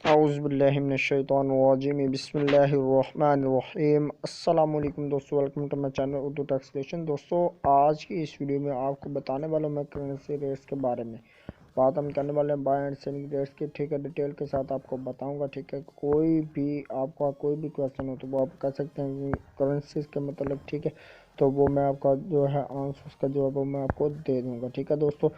औज़ुबिल्लाहिमिनश्शैतानिर्रजीम बिस्मिल्लाहिर्रहमानिर्रहीम अस्सलाम वालेकुम दोस्तों, welcome to my channel Urdu translation. दोस्तों, आज की इस वीडियो में आपको बताने वाला हूँ मैं करेंसी रेट्स के बारे में। बात हम करने वाले हैं बाय एंड सेलिंग रेट्स की। ठीक है, डिटेल के साथ आपको बताऊंगा। ठीक है, कोई भी आपका कोई भी क्वेश्चन हो तो वो आप कर सकते हैं करेंसीज के मतलब। ठीक है, तो वो मैं आपका जो है आंसर उसका जवाब मैं आपको दे दूँगा। ठीक है दोस्तों,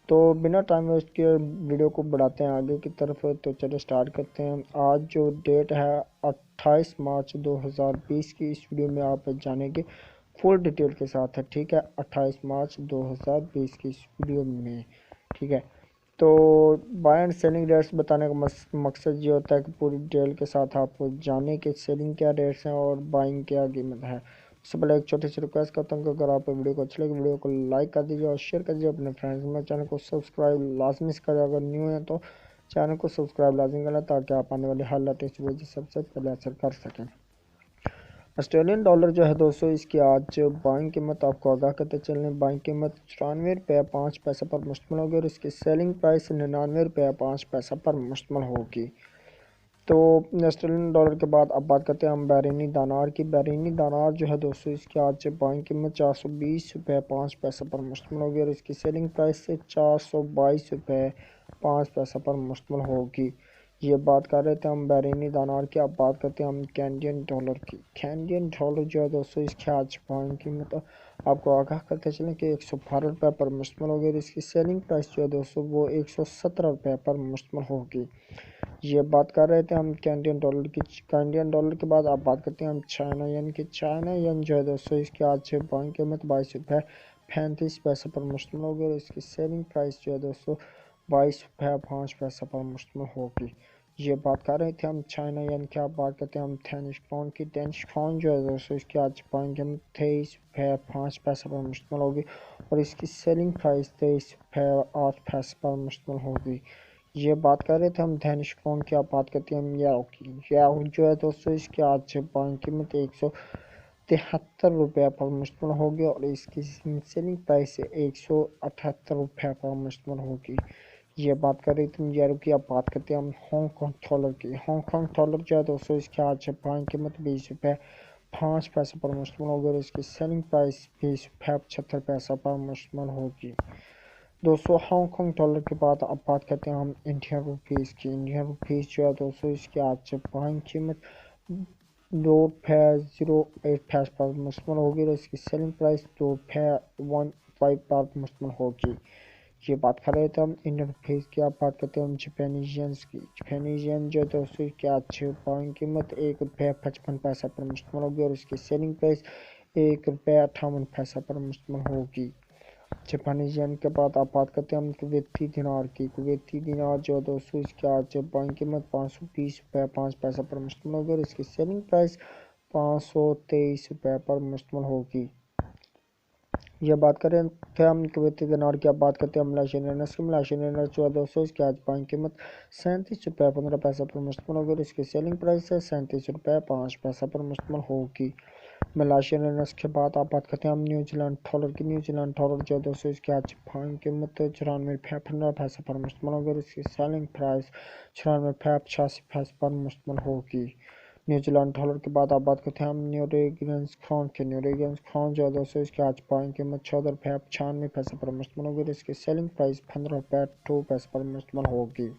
तो बिना टाइम वेस्ट किए वीडियो को बढ़ाते हैं आगे की तरफ। तो चलिए स्टार्ट करते हैं। आज जो डेट है 28 मार्च 2020 की, इस वीडियो में आप जानेंगे फुल डिटेल के साथ है। ठीक है, 28 मार्च 2020 की इस वीडियो में। ठीक है, तो बाय एंड सेलिंग रेट्स बताने का मकसद ये होता है कि पूरी डिटेल के साथ आप जाने कि सेलिंग क्या रेट्स हैं और बाइंग क्या कीमत है। उससे पहले एक छोटी सी रिक्वेस्ट करता हूँ कि अगर आप वीडियो को अच्छी लगे वीडियो को लाइक कर दीजिए और शेयर कर दीजिए अपने फ्रेंड्स में। चैनल को सब्सक्राइब लाजमी करें, अगर न्यू है तो चैनल को सब्सक्राइब लाजमी करें ताकि आप आने वाली हर लेटेस्ट वीडियो सबसे पहले असर कर सकें। ऑस्ट्रेलियन डॉलर जो है दोस्तों, इसकी आज बाइंग कीमत आपको आगाह करते चलने। बाइंग कीमत 94 रुपये 5 पैसे पर मुश्तमिल होगी और इसकी सेलिंग प्राइस 99 रुपये 5 पैसे पर मुश्तमिल होगी। तो ऑस्ट्रेलियन डॉलर के बाद अब बात करते हैं हम बैरिनी दानार की। बैरिनी दानार जो है दोस्तों, इसकी आज बाइंग कीमत 420 रुपये 5 पैसे पर मुश्तमिल होगी और इसकी सेलिंग प्राइस से 422 रुपये 5 पैसे पर मुश्तमिल होगी। ये बात कर रहे थे हम बैरिनी दानार की। अब बात करते हैं हम कैनेडियन डॉलर की। कैनेडियन डॉलर जो है दोस्तों, इसकी आज बाइंग कीमत आपको आगाह करते चलें कि 112 रुपये पर मुश्तमिल होगी और इसकी सेलिंग प्राइस जो है दोस्तों वो 117 रुपये पर मुश्तमिल होगी। ये बात कर रहे थे हम कैनेडियन डॉलर की। कैनेडियन डॉलर के बाद आप बात करते हैं हम चाइना यन की। चाइना यन जो है दोस्तों, इसकी आज बाइंग कीमत 22 रुपये 35 पैसे पर मुश्तमिल होगी और इसकी सेलिंग प्राइस जो है दोस्तों 22 रुपये 5 पैसे पर मुश्तमिल होगी। ये बात कर रहे थे हम चाइना यन की। आप बात करते हैं हम डेनिश क्राउन की। डेनिश क्राउन जो है दोस्तों, इसकी आज बाइंग कीमत 23 रुपये 5 पैसे पर मुश्तमिल होगी और इसकी सेलिंग प्राइस 23 रुपये 8 पैसे पर मुश्तमिल होगी। ये बात कर रहे थे हम डेनिश क्राउन की। आप बात करते हैं हम याओ की। याओ जो है दोस्तों, इसकी आज बाइंग कीमत 173 रुपये पर मुश्तमिल होगी और इसकी सेलिंग प्राइस 178 रुपये पर मुश्तमिल होगी। ये बात कर रही थी यूरो की। अब बात करते हैं हम हांगकॉन्ग डॉलर की। हांगकॉन्ग डॉलर जो है दोस्तों, इसकी आज बाइंग कीमत 20 रुपये 5 पैसे पर मुश्तमिल होगी और इसकी सेलिंग प्राइस 20 रुपये 75 पैसे पर मुश्तमिल होगी। दोस्तों, हांगकॉन्ग डॉलर के बाद अब बात करते हैं हम इंडियन रुपीज़ की। इंडियन रुपीज़ जो है दोस्तों, इसकी आज बाइंग कीमत 2.08 पर मुश्तमिल होगी और इसकी सेलिंग प्राइस 2.15 पर मुश्तमिल होगी। ये बात कर रहे थे हम इंडियन रुपीज़ की। आप बात करते हैं हम जापानीज येन्स की। जापानीज येन जो है दोस्तों, इसकी आज बाइंग कीमत 1.55 पर मुश्तमिल होगी और इसकी सेलिंग प्राइस 1.58 पर मुश्तमिल होगी। जापानीज येन के बाद आप बात करते हैं हम कुवैती दिनार की। कुवैती दिनार जो है दोस्तों, इसकी आज बाइंग कीमत 520 रुपये 5 पैसे पर मुश्तमिल होगी और इसकी सेलिंग प्राइस 523 रुपये पर मुश्तमिल होगी। यह बात करें थे हम कुवैती दिनार की। अब बात करते हैं मलेशियन रियाल की। मलेशियन रियाल जो है दोस्तों, इसकी आज बाइंग कीमत 37 रुपये 15 पैसे पर मुश्तमिल होगी और इसकी सेलिंग प्राइस है 37 रुपये 5 पैसे पर मुश्तमिल होगी। मलेशियन रियाल के बाद आप बात करते हैं हम न्यूजीलैंड डॉलर की। न्यूजीलैंड डॉलर जो है दोस्तों, इसकी आज बाइंग कीमत 94 रुपये 15 पैसे पर मुश्तमिल होगी और इसकी सेलिंग प्राइस 94 रुपये 86 पैसे पर मुश्तमिल होगी। न्यूजीलैंड डॉलर के बाद आप बात करते हैं हम नॉर्वेजियन क्राउन के। नॉर्वेजियन क्राउन जो है दोस्तों, इसकी आज बाइंग कीमत 14 रुपये 96 पैसे पर मुश्तमिल होगी और इसकी सेलिंग प्राइस 15 रुपये 2 पैसे पर मुश्तमिल होगी।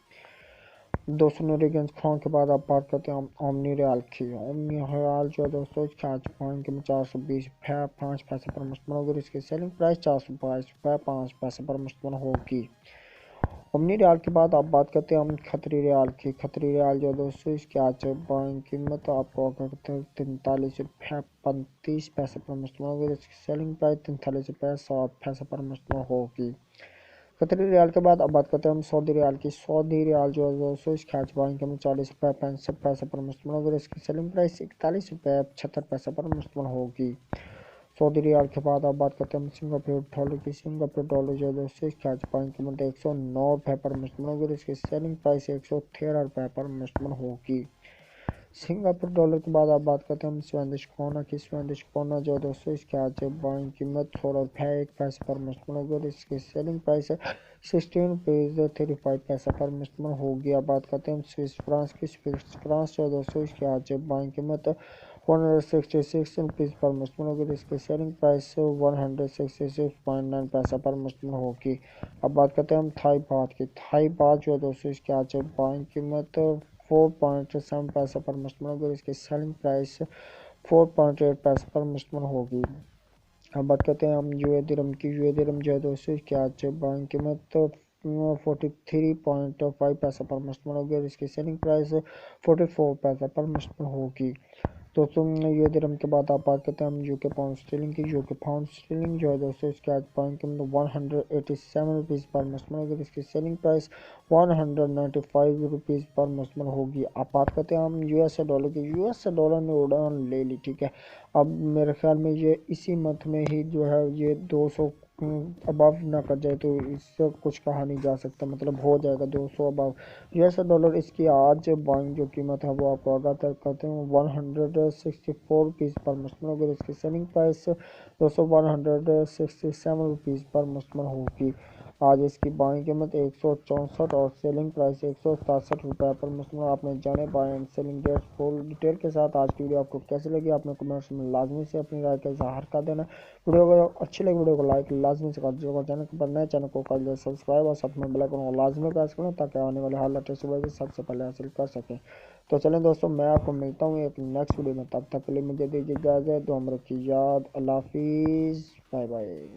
दोस्तों, नॉर्वेजियन क्राउन के बाद आप बात करते हैं हम ओमनी रियाल की। ओमनी रियाल जो है दोस्तों, इसकी आज बाइंग कीमत 420 रुपये 5 पैसे पर मुश्तमिल होगी और इसकी सेलिंग प्राइस 422 रुपये 5 पैसे पर मुश्तमिल होगी। ओमनी रियाल के बाद आप बात करते हैं हम खतरी रियाल की। खतरी रियाल जो है दोस्तों, इसकी आज बाइंग कीमत आपको आगे करते हैं 43 रुपये 35 पैसे पर मुश्तमिल होगी और इसकी सेलिंग प्राइस 43 रुपये 7 पैसे पर मुश्तमिल होगी। खतरी रियाल के बाद अब बात करते हैं हम सऊदी रियाल की। सऊदी रियाल जो है दोस्तों, इसकी आज बाइंग कीमत 40 रुपये 65 पैसे पर मुश्तमिल होगी और इसकी सेलिंग प्राइस 41 रुपये 76 पैसे पर मुश्तमिल होगी। सऊदी रियाल के बाद आप बात करते हैं सिंगापुर डॉलर की। सिंगापुर डॉलर जो है दोस्तों, इसकी आज बाइंग कीमत 109 रुपये पर मुश्तमिल होगी और इसकी सेलिंग प्राइस 113 रुपये पर मुश्तमिल होगी। सिंगापुर डॉलर के बाद आप बात करते हैं हम स्वेंदिश क्रोना की। स्वेंदिश क्रोना जो है दोस्तों इसके आज बाइंग कीमत 1 पर मुश्तमिल होगी और इसकी सेलिंग प्राइस है 16 रुपीज़ 35 पर मुश्तमिल होगी। अब बात करते हैं हम स्विस फ्रांस की। स्विस फ्रांस जो है दोस्तों इसके आज बाइंग कीमत 166 रुपीज़ पर मुश्तमिल होगी। इसकी सेलिंग प्राइस 166.9 पर मुश्तमिल होगी। अब बात करते हैं हम थाई बात की। थाई बात जो है दोस्तों इसके आज बाइंग कीमत 4.7 पर मुश्तमिल होगी। इसकी सेलिंग प्राइस 4.8 पर मुश्तमिल होगी। अब बात करते हैं हम यूए दिरहम की। यूए दिरहम जो है दोस्तों इसकी आज बाइंग कीमत 43.5 पर मुश्तमिल होगी और इसकी सेलिंग प्राइस 44 पर मुश्तमिल होगी। दोस्तों ये दिरहम के बाद आप बात करते हैं हम यूके पाउंड स्टर्लिंग की। यूके पाउंड स्टर्लिंग जो है दोस्तों इसके आज बाइंग कीमत 187 रुपीज़ पर मुश्तमिल होगी। इसकी सेलिंग प्राइस 195 रुपीज़ पर मुश्तमिल होगी। आप बात करते हैं हम यूएसए डॉलर की। यूएसए डॉलर ने उड़ान ले ली, ठीक है। अब मेरे ख्याल में ये इसी मंथ में ही जो है ये 200 अबव ना कर जाए तो इससे कुछ कहा नहीं जा सकता, मतलब हो जाएगा 200 अबव यूएसए डॉलर। इसकी आज बाइंग जो कीमत है वो आपको आगाह करते हैं 164 रुपीज़ पर मुश्तमिल होगी। इसकी सेलिंग प्राइस दोस्तों 167 रुपीज़ पर मुश्तमिल होगी। आज इसकी बाइंग कीमत 164 और सेलिंग प्राइस 167 रुपये पर मुश्तमिल। आपने जाने buy and selling date full detail के साथ आज की वीडियो आपको कैसी लगी आपने कमेंट्स में लाजमी से अपनी राय का इजहार कर देना। वीडियो को अच्छी लगी वीडियो को लाइक लाजमी से कर दीजिएगा। चैनल पर नए चैनल को कर दीजिए सब्सक्राइब और साथ में बेल आइकन को लाजमी प्रेस करें ताकि आने वाले हर लेटेस्ट वीडियो सबसे पहले हासिल कर सकें। तो चलें दोस्तों, मैं आपको मिलता हूँ एक नेक्स्ट वीडियो में, तब तक के लिए मुझे दीजिए इजाज़त। दुआ में रखिए याद। अल्लाह हाफिज़, बाय बाय।